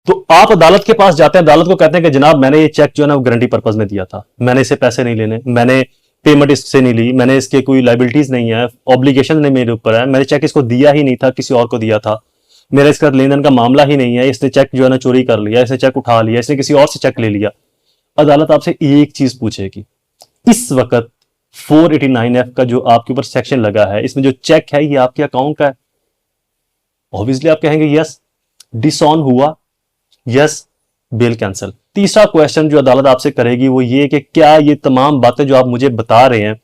तो आप अदालत के पास जाते हैं, अदालत को कहते हैं कि जनाब मैंने ये चेक जो है ना वो गारंटी पर्पज में दिया था, मैंने इसे पैसे नहीं लेने, मैंने पेमेंट इससे नहीं ली, मैंने इसके कोई लाइबिलिटीज नहीं है, ऑब्लिगेशन नहीं मेरे ऊपर है, मैंने चेक इसको दिया ही नहीं था, किसी और को दिया था, मेरा इसका लेन देन का मामला ही नहीं है, इसने चेक जो है ना चोरी कर लिया, इसने चेक उठा लिया, इसने किसी और से चेक ले लिया। अदालत आपसे एक चीज पूछेगी, इस वक्त 489F का जो आपके ऊपर सेक्शन लगा है, इसमें जो चेक है ये आपके अकाउंट का है। ऑब्वियसली आप कहेंगे यस डिसऑन हुआ, यस बेल कैंसिल। तीसरा क्वेश्चन जो अदालत आपसे करेगी वो ये कि क्या ये तमाम बातें जो आप मुझे बता रहे हैं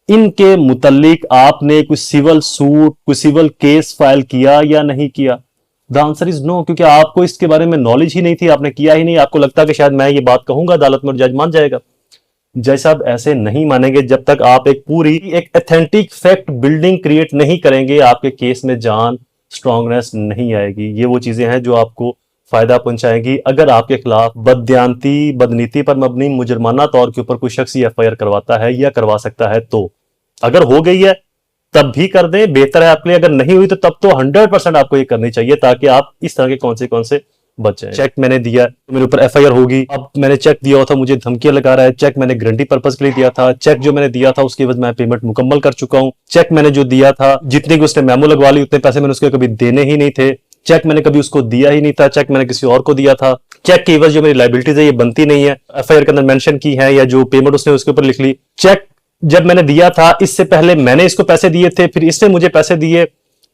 इनके मुतल्लिक आपने कोई सिविल सूट, कोई सिविल केस फाइल किया या नहीं किया? द आंसर इज नो, क्योंकि आपको इसके बारे में नॉलेज ही नहीं थी, आपने किया ही नहीं। आपको लगता कि शायद मैं ये बात कहूंगा अदालत में और जज मान जाएगा। जज साहब ऐसे नहीं मानेंगे जब तक आप एक पूरी एक ऑथेंटिक फैक्ट बिल्डिंग क्रिएट नहीं करेंगे, आपके केस में जान स्ट्रांगनेस नहीं आएगी। ये वो चीजें हैं जो आपको फायदा पहुंचाएंगी। अगर आपके खिलाफ बदयांती, बदनीति पर मबनी मुजरमाना तौर के ऊपर कोई शख्स एफआईआर करवाता है या करवा सकता है, तो अगर हो गई है तब भी कर दें, बेहतर है आपके लिए। अगर नहीं हुई तो तब तो 100% आपको ये करनी चाहिए ताकि आप इस तरह के कौन से बच जाएं। चेक मैंने दिया तो मेरे ऊपर एफआईआर होगी। अब मैंने चेक दिया हुआ था, मुझे धमकियां लगा रहा है। चेक मैंने गारंटी पर्पस के लिए दिया था। चेक जो मैंने दिया था उसके बाद मैं पेमेंट मुकम्मल कर चुका हूं। चेक मैंने जो दिया था, जितने की उसने मेमो लगवा ली उतने पैसे मैंने उसके कभी देने ही नहीं थे। चेक मैंने कभी उसको दिया ही नहीं था, चेक मैंने किसी और को दिया था। चेक की एवज जो मेरी लाइबिलिटीज है ये बनती नहीं है, एफआईआर के अंदर मेंशन की है, या जो पेमेंट उसने उसके ऊपर लिख ली। चेक जब मैंने दिया था इससे पहले मैंने इसको पैसे दिए थे, फिर इसने मुझे पैसे दिए,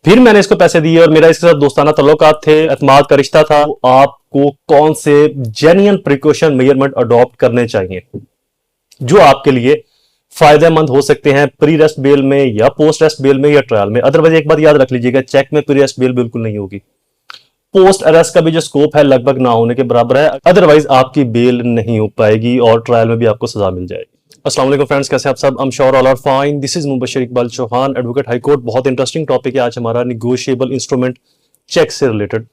फिर मैंने इसको पैसे दिए और मेरा इसके साथ दोस्ताना तल्लुकात थे, एतमाद का रिश्ता था। तो आपको कौन से जेन्युइन प्रिकॉशन मेजरमेंट अडॉप्ट करने चाहिए जो आपके लिए फायदेमंद हो सकते हैं प्री रेस्ट बेल में या पोस्ट रेस्ट बेल में या ट्रायल में। अदरवाइज एक बात याद रख लीजिएगा, चेक में प्री रेस्ट बेल बिल्कुल नहीं होगी। पोस्ट अरेस्ट का भी जो स्कोप है लगभग ना होने के बराबर है, अदरवाइज आपकी बेल नहीं हो पाएगी और ट्रायल में भी आपको सजा मिल जाएगी। अस्सलाम वालेकुम फ्रेंड्स, कैसे आप सब? I am sure all are fine. This is Mubashar Iqbal Chauhan, advocate high court. बहुत इंटरेस्टिंग टॉपिक है आज हमारा, निगोशिएबल इंस्ट्रूमेंट चेक से रिलेटेड।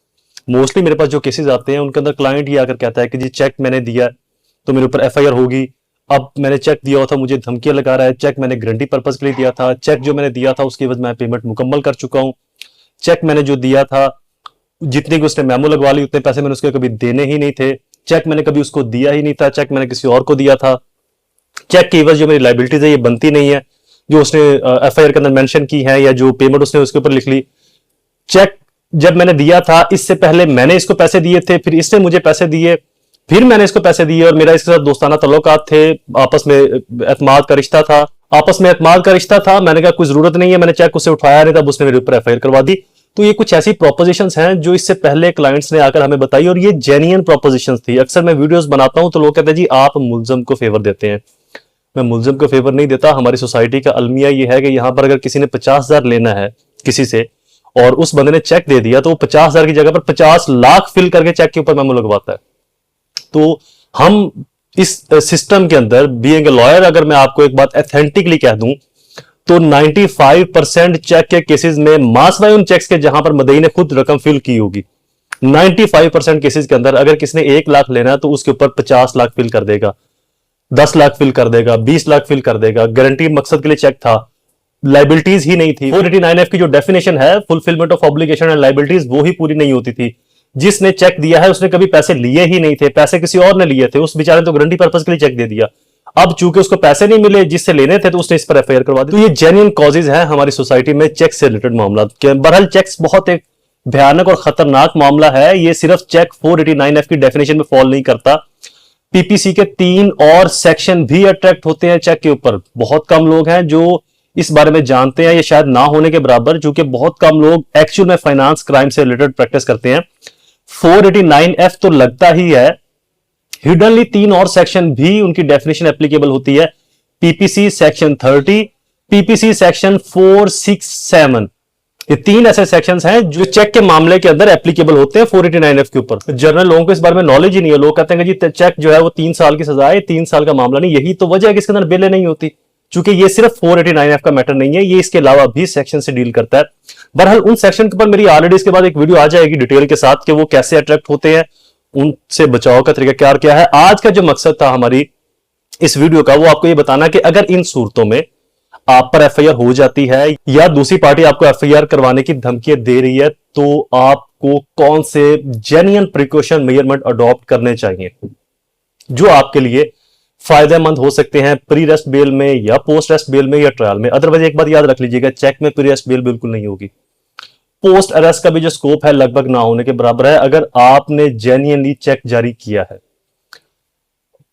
मोस्टली मेरे पास जो केसेस आते हैं उनके अंदर क्लाइंट ये आकर कहता है कि जी चेक मैंने दिया तो मेरे ऊपर एफआईआर होगी। अब मैंने चेक दिया हुआ था, मुझे धमकियां लगा रहा है। चेक मैंने गारंटी पर्पस के लिए दिया था। चेक जो मैंने दिया था उसके बाद मैं पेमेंट मुकम्मल कर चुका हूं। चेक मैंने जो दिया था, जितने की उसने मेमो लगवा ली उतने पैसे मैंने उसके कभी देने ही नहीं थे। चेक मैंने कभी उसको दिया ही नहीं था, चेक मैंने किसी और को दिया था। चेक की एवज जो मेरी लाइबिलिटीज है ये बनती नहीं है, जो उसने एफआईआर के अंदर मेंशन की है या जो पेमेंट उसने उसके ऊपर लिख ली। चेक जब मैंने दिया था इससे पहले मैंने इसको पैसे दिए थे, फिर इसने मुझे पैसे दिए, फिर मैंने इसको पैसे दिए और मेरा इसके साथ दोस्ताना तल्लुकात थे, आपस में एतमाद का रिश्ता था। मैंने कहा कोई जरूरत नहीं है, मैंने चेक उससे उठाया नहीं था, उसने मेरे ऊपर एफआईआर करवा दी। तो ये कुछ ऐसी प्रोपोजिशंस हैं जो इससे पहले क्लाइंट्स ने आकर हमें बताई और ये जेन्युइन प्रोपोजिशंस थी। अक्सर मैं वीडियोस बनाता हूं तो लोग कहते हैं जी आप मुल्जिम को फेवर देते हैं। मैं मुल्जिम को फेवर नहीं देता। हमारी सोसाइटी का अलमिया ये है कि यहां पर अगर किसी ने 50,000 लेना है किसी से और उस बंदे ने चेक दे दिया तो वो 50,000 की जगह पर 50 लाख फिल करके चेक के ऊपर मेमो लगवाता है। तो हम इस सिस्टम के अंदर बीइंग ए लॉयर, अगर मैं आपको एक बात ऑथेंटिकली कह दूं तो 95% चेक के केसेस में मासवाई उन चेक्स के जहां पर मदई ने खुद रकम फिल की होगी। 95% केसेस के अंदर अगर किसी ने 1 लाख लेना है तो उसके ऊपर 50 लाख फिल कर देगा, 10 लाख फिल कर देगा, 20 लाख फिल कर देगा। गारंटी मकसद के लिए चेक था, लाइबिलिटीज ही नहीं थी। 489F की जो डेफिनेशन है fulfilment of obligation and liabilities, वो ही पूरी नहीं होती थी। जिसने चेक दिया है उसने कभी पैसे लिए ही नहीं थे, पैसे किसी और ने लिए थे, उस बेचारे ने तो गारंटी पर्पस के लिए चेक दे दिया। अब चूंकि उसको पैसे नहीं मिले जिससे लेने थे तो उसने इस पर एफआईआर करवा दी। तो ये जेन्युइन कॉजेज हैं हमारी सोसाइटी में चेक से रिलेटेड मामला। बहरहाल चेक्स बहुत एक भयानक और खतरनाक मामला है। ये सिर्फ चेक 489F की डेफिनेशन में फॉल नहीं करता, पीपीसी के 3 और सेक्शन भी अट्रैक्ट होते हैं चेक के ऊपर। बहुत कम लोग हैं जो इस बारे में जानते हैं, ये शायद ना होने के बराबर, क्योंकि बहुत कम लोग एक्चुअल में फाइनेंस क्राइम से रिलेटेड प्रैक्टिस करते हैं। 489F तो लगता ही है, हिडनली 3 और सेक्शन भी उनकी डेफिनेशन एप्लीकेबल होती है। पीपीसी सेक्शन 30, पीपीसी सेक्शन 467, ये 3 ऐसे सेक्शंस हैं जो चेक के मामले के अंदर एप्लीकेबल होते हैं 489F के ऊपर। जनरल लोगों को इस बारे में नॉलेज ही नहीं है। लोग कहते हैं कि जी चेक जो है वो 3 साल की सजा है, 3 साल का मामला नहीं। यही तो वजह है कि इसके अंदर बेलें नहीं होती, क्योंकि ये सिर्फ 489F का मैटर नहीं है, ये इसके अलावा भी सेक्शन से डील करता है। बहरहाल उन सेक्शन के ऊपर मेरी ऑलरेडी इसके बाद एक वीडियो आ जाएगी डिटेल के साथ कि वो कैसे अट्रैक्ट होते हैं, उनसे बचाव का तरीका क्या है। आज का जो मकसद था हमारी इस वीडियो का वो आपको ये बताना कि अगर इन सूरतों में आप पर एफआईआर हो जाती है या दूसरी पार्टी आपको एफआईआर करवाने की धमकियां दे रही है तो आप आपको कौन से जेन्युइन प्रिकॉशन मेजरमेंट अडॉप्ट करने चाहिए जो आपके लिए फायदेमंद हो सकते हैं प्री रेस्ट बेल में या पोस्ट रेस्ट बेल में या ट्रायल में। अदरवाइज एक बात याद रख लीजिएगा, चेक में प्री रेस्ट बेल बिल्कुल नहीं होगी। पोस्ट अरेस्ट का भी जो स्कोप है लगभग ना होने के बराबर है अगर आपने जेन्युइनली चेक जारी किया है।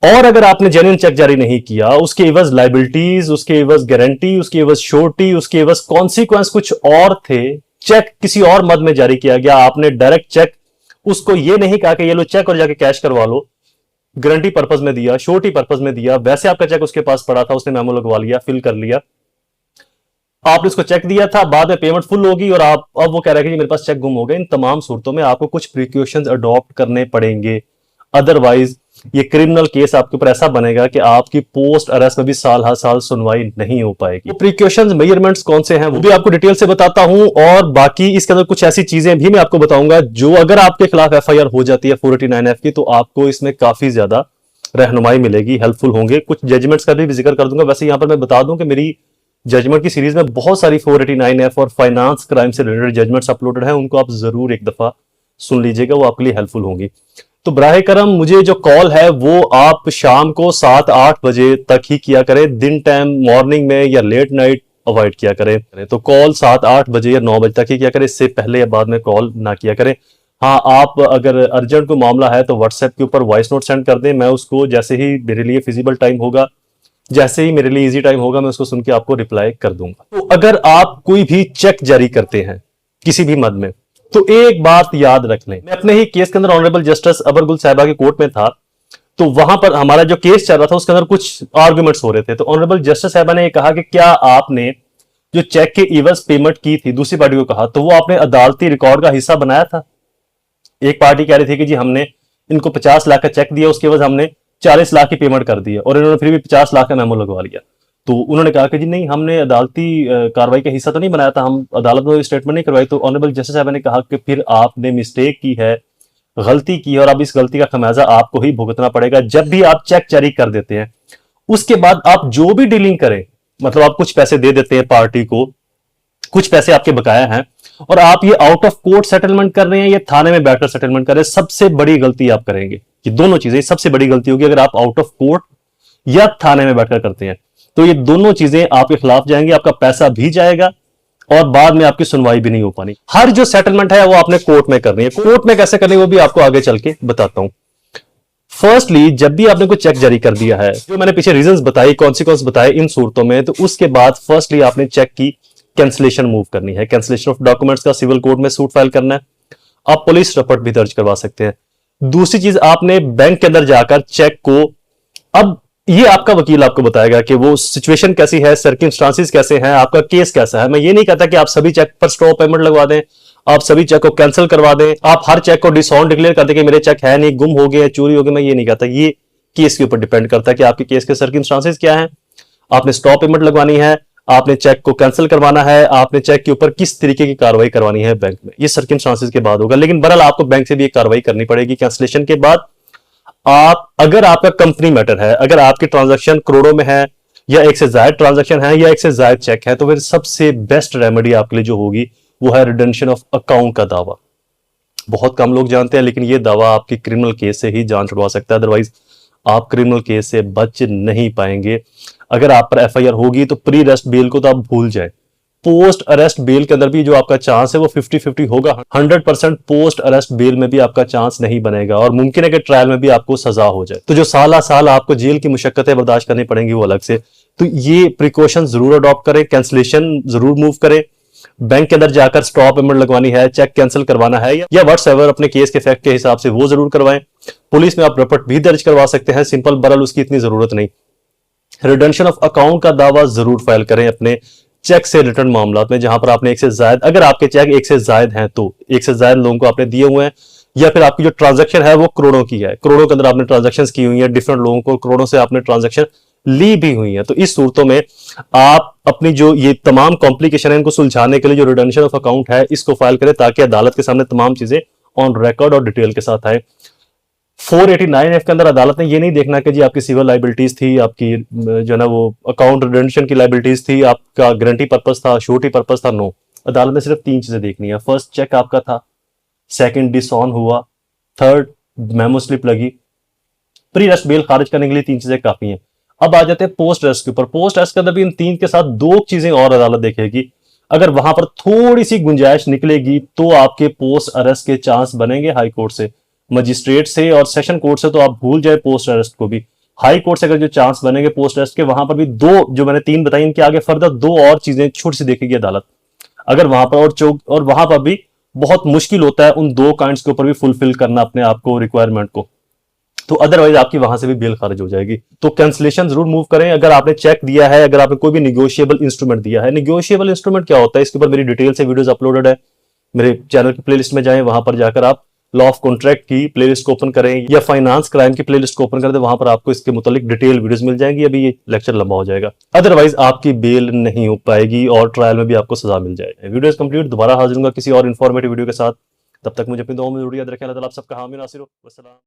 और अगर आपने जेन्युइन चेक जारी नहीं किया, उसके एवज लाइबिलिटीज, उसके एवज गारंटी, उसके एवज श्योरिटी, उसके एवज कॉन्सिक्वेंस कुछ और थे, चेक किसी और मद में जारी किया गया, आपने डायरेक्ट चेक उसको ये नहीं कहा कि ये लो चेक और जाके कैश करवा लो, गारंटी पर्पज में दिया, श्योरिटी पर्पज में दिया, वैसे आपका चेक उसके पास पड़ा था, उसने मेमो लगवा लिया, फिल कर लिया, आपने उसको चेक दिया था, बाद में पेमेंट फुल होगी और आप अब वो कह रहे हैं कि मेरे पास चेक गुम हो गया। इन तमाम सूरतों में आपको कुछ प्रिकॉशंस अडॉप्ट करने पड़ेंगे, अदरवाइज ये क्रिमिनल केस आपके ऊपर ऐसा बनेगा कि आपकी पोस्ट अरेस्ट में भी साल हर साल सुनवाई नहीं हो पाएगी। प्रिकॉशंस मेजरमेंट्स कौन से हैं वो भी आपको डिटेल से बताता हूं, और बाकी इसके अंदर कुछ ऐसी चीजें भी मैं आपको बताऊंगा जो अगर आपके खिलाफ एफआईआर हो जाती है 489F की तो आपको इसमें काफी ज्यादा रहनुमाई मिलेगी, हेल्पफुल होंगे। कुछ जजमेंट्स का भी जिक्र कर दूंगा। वैसे यहां पर मैं बता दूं कि मेरी जजमेंट की सीरीज में बहुत सारी 489F और फाइनेंस क्राइम से रिलेटेड जजमेंट्स अपलोडेड हैं, उनको आप जरूर एक दफा सुन लीजिएगा, वो आपके लिए हेल्पफुल होंगी। तो बराहे करम मुझे जो कॉल है वो आप शाम को 7-8 बजे तक ही किया करें, दिन टाइम मॉर्निंग में या लेट नाइट अवॉइड किया करें। तो कॉल 7-8 बजे या 9 बजे तक ही किया करें, इससे पहले या बाद में कॉल ना किया करें। हाँ, आप अगर अर्जेंट कोई मामला है तो व्हाट्सएप के ऊपर वॉइस नोट सेंड कर दें, मैं उसको जैसे ही मेरे लिए फिजिबल टाइम होगा, जैसे ही मेरे लिए इजी टाइम होगा, मैं उसको सुन के आपको रिप्लाई कर दूंगा। तो अगर आप कोई भी चेक जारी करते हैं किसी भी मद में, तो एक बात याद रख लें। मैं अपने ही केस के अंदर ऑनरेबल जस्टिस अबरगुल साहिबा के कोर्ट में था, तो वहां पर हमारा जो केस चल रहा था उसके अंदर कुछ आर्गुमेंट्स हो रहे थे। तो ऑनरेबल जस्टिस साहिबा ने कहा कि क्या आपने जो चेक के इवज पेमेंट की थी दूसरी पार्टी को कहा, तो वो आपने अदालती रिकॉर्ड का हिस्सा बनाया था। एक पार्टी कह रही थी कि जी हमने इनको 50 लाख का चेक दिया, उसके बाद हमने 40 लाख की पेमेंट कर दी है, और इन्होंने फिर भी 50 लाख का मेमो लगवा लिया। तो उन्होंने कहा कि जी नहीं, हमने अदालती कार्रवाई का हिस्सा तो नहीं बनाया था, हम अदालत में स्टेटमेंट नहीं करवाई। तो ऑनरेबल जस्टिस साहब ने कहा कि फिर आपने मिस्टेक की है, गलती की है, और अब इस गलती का खमियाजा आपको ही भुगतना पड़ेगा। जब भी आप चेक जारी कर देते हैं उसके बाद आप जो भी डीलिंग करें, मतलब आप कुछ पैसे दे देते हैं पार्टी को, कुछ पैसे आपके बकाया हैं, और आप ये आउट ऑफ कोर्ट सेटलमेंट कर रहे हैं या थाने में बैठकर सेटलमेंट कर रहे हैं, सबसे बड़ी गलती आप करेंगे। ये दोनों चीजें सबसे बड़ी गलती होगी अगर आप आउट ऑफ कोर्ट या थाने में बैठकर करते हैं, तो ये दोनों चीजें आपके खिलाफ जाएंगी, आपका पैसा भी जाएगा और बाद में आपकी सुनवाई भी नहीं हो पानी। हर जो सेटलमेंट है वो आपने कोर्ट में करनी है। कोर्ट में कैसे करनी है वो भी आपको आगे चल के बताता हूं। फर्स्टली, जब भी आपने कोई चेक जारी कर दिया है, जो मैंने पीछे रीजंस बताई, कॉन्सिक्वेंस बताए इन सूरतों में, तो उसके बाद फर्स्टली आपने चेक की कैंसिलेशन मूव करनी है। कैंसिलेशन ऑफ डॉक्यूमेंट्स का सिविल कोर्ट में सूट फाइल करना है, आप पुलिस रिपोर्ट भी दर्ज करवा सकते हैं। दूसरी चीज, आपने बैंक के अंदर जाकर चेक को, अब ये आपका वकील आपको बताएगा कि वो सिचुएशन कैसी है, सर्कमस्टांसेस कैसे हैं, आपका केस कैसा है। मैं ये नहीं कहता कि आप सभी चेक पर स्टॉप पेमेंट लगवा दें, आप सभी चेक को कैंसिल करवा दें, आप हर चेक को डिसऑन डिक्लेयर कर दें कि मेरे चेक है नहीं, गुम हो गए, चोरी हो गई। मैं ये नहीं कहता, ये केस के ऊपर डिपेंड करता है कि आपके केस के सर्कमस्टांसेस क्या है। आपने स्टॉप पेमेंट लगवानी है, आपने चेक को कैंसिल करवाना है, आपने चेक के ऊपर किस तरीके की कार्रवाई करवानी है बैंक में, ये सर्कमस्टांसेस के बाद होगा। लेकिन बहरहाल आपको बैंक से भी एक कार्रवाई करनी पड़ेगी कैंसिलेशन के बाद। आप, अगर आपका कंपनी मैटर है, अगर आपकी ट्रांजैक्शन करोड़ों में है, या एक से ज्यादा ट्रांजैक्शन है, या एक से ज्यादा चेक है, तो फिर सबसे बेस्ट रेमेडी आपके लिए जो होगी वो है रिडेंशन ऑफ अकाउंट का दावा। बहुत कम लोग जानते हैं, लेकिन ये दावा आपकी क्रिमिनल केस से ही जान छुड़वा सकता है, अदरवाइज आप क्रिमिनल केस से बच नहीं पाएंगे। अगर आप पर एफआईआर होगी तो प्री अरेस्ट बेल को तो आप भूल जाए, पोस्ट अरेस्ट बेल के अंदर भी जो आपका चांस है वो 50-50 होगा। 100% पोस्ट अरेस्ट बेल में भी आपका चांस नहीं बनेगा, और मुमकिन है कि ट्रायल में भी आपको सजा हो जाए। तो जो साल आपको जेल की मुशक्कतें बर्दाश्त करनी पड़ेंगी वो अलग से। तो ये प्रिकॉशन जरूर अडॉप्ट करें, कैंसिलेशन जरूर मूव करें, बैंक के अंदर जाकर स्टॉप पेमेंट लगवानी है, चेक कैंसिल करवाना है, या व्हाट्सएवर अपने केस के फैक्ट के हिसाब से वो जरूर करवाएं। पुलिस में आप रिपोर्ट भी दर्ज करवा सकते हैं, सिंपल, बरल उसकी इतनी जरूरत नहीं। रिडेंशन ऑफ अकाउंट का दावा जरूर फाइल करें अपने चेक से रिटर्न मामला में, जहां पर आपने एक से ज्यादा, अगर आपके चेक एक से ज्यादा हैं तो एक से ज्यादा लोगों को आपने दिए हुए हैं, या फिर आपकी जो ट्रांजैक्शन है वो करोड़ों की है, करोड़ों के अंदर आपने ट्रांजैक्शन की हुई है, डिफरेंट लोगों को करोड़ों से आपने ट्रांजैक्शन ली भी हुई है। तो इस सूरतों में आप अपनी जो ये तमाम कॉम्प्लिकेशन है इनको सुलझाने के लिए जो रिडेंशन ऑफ अकाउंट है इसको फाइल करें, ताकि अदालत के सामने तमाम चीजें ऑन रिकॉर्ड और डिटेल के साथ आए। 489F के अंदर अदालत ने ये नहीं देखना कि जी आपकी सिविल लाइबिलिटीज थी, आपकी जो है ना वो अकाउंट रिडेंशन की लाइबिलिटीज थी, आपका गारंटी पर्पस था, श्योरिटी पर्पस था। नो, अदालत ने सिर्फ 3 चीजें देखनी है। फर्स्ट, चेक आपका था। सेकंड डिसऑन हुआ, थर्ड मेमो स्लिप लगी। प्री अरेस्ट बेल खारिज करने के लिए 3 चीजें काफी हैं। अब आ जाते हैं पोस्ट अरेस्ट के ऊपर। पोस्ट अरेस्ट के अंदर भी इन 3 के साथ 2 चीजें और अदालत देखेगी। अगर वहां पर थोड़ी सी गुंजाइश निकलेगी तो आपके पोस्ट अरेस्ट के चांस बनेंगे हाई कोर्ट से, मजिस्ट्रेट से और सेशन कोर्ट से तो आप भूल जाए पोस्ट अरेस्ट को भी। हाई कोर्ट से अगर जो चांस बनेंगे पोस्ट अरेस्ट के, वहां पर भी 2 जो मैंने 3 बताई, इनके आगे फर्दर 2 और चीजें छोटी सी देखेगी अदालत। अगर वहां पर और वहां पर भी बहुत मुश्किल होता है उन 2 काइंड्स के ऊपर भी फुलफिल करना अपने आप को, रिक्वायरमेंट को, तो अदरवाइज आपकी वहां से भी बेल खारिज हो जाएगी। तो कैंसिलेशन जरूर मूव करें। अगर आपने चेक दिया है, अगर आपने कोई भी निगोशिएबल इंस्ट्रूमेंट दिया है, निगोशिएबल इंस्ट्रूमेंट क्या होता है, इसके ऊपर मेरी डिटेल से वीडियोस अपलोडेड है। मेरे चैनल की प्लेलिस्ट में जाएं, वहां पर जाकर आप लॉ ऑफ कॉन्ट्रैक्ट की प्लेलिस्ट को ओपन करें या फाइनेंस क्राइम की प्लेलिस्ट को ओपन कर दें, वहां पर आपको इसके मुतालिक डिटेल वीडियोस मिल जाएंगी। अभी ये लेक्चर लंबा हो जाएगा, अदरवाइज आपकी बेल नहीं हो पाएगी और ट्रायल में भी आपको सजा मिल जाएगी। वीडियो कंप्लीट, दोबारा हाजिर होगा किसी और इन्फॉर्मेटिव वीडियो के साथ। तब तक मुझे अपनी दुआओं में जरूर याद रखें। अल्लाह ताला आप सबका हामी नासिर हो। वस्सलाम।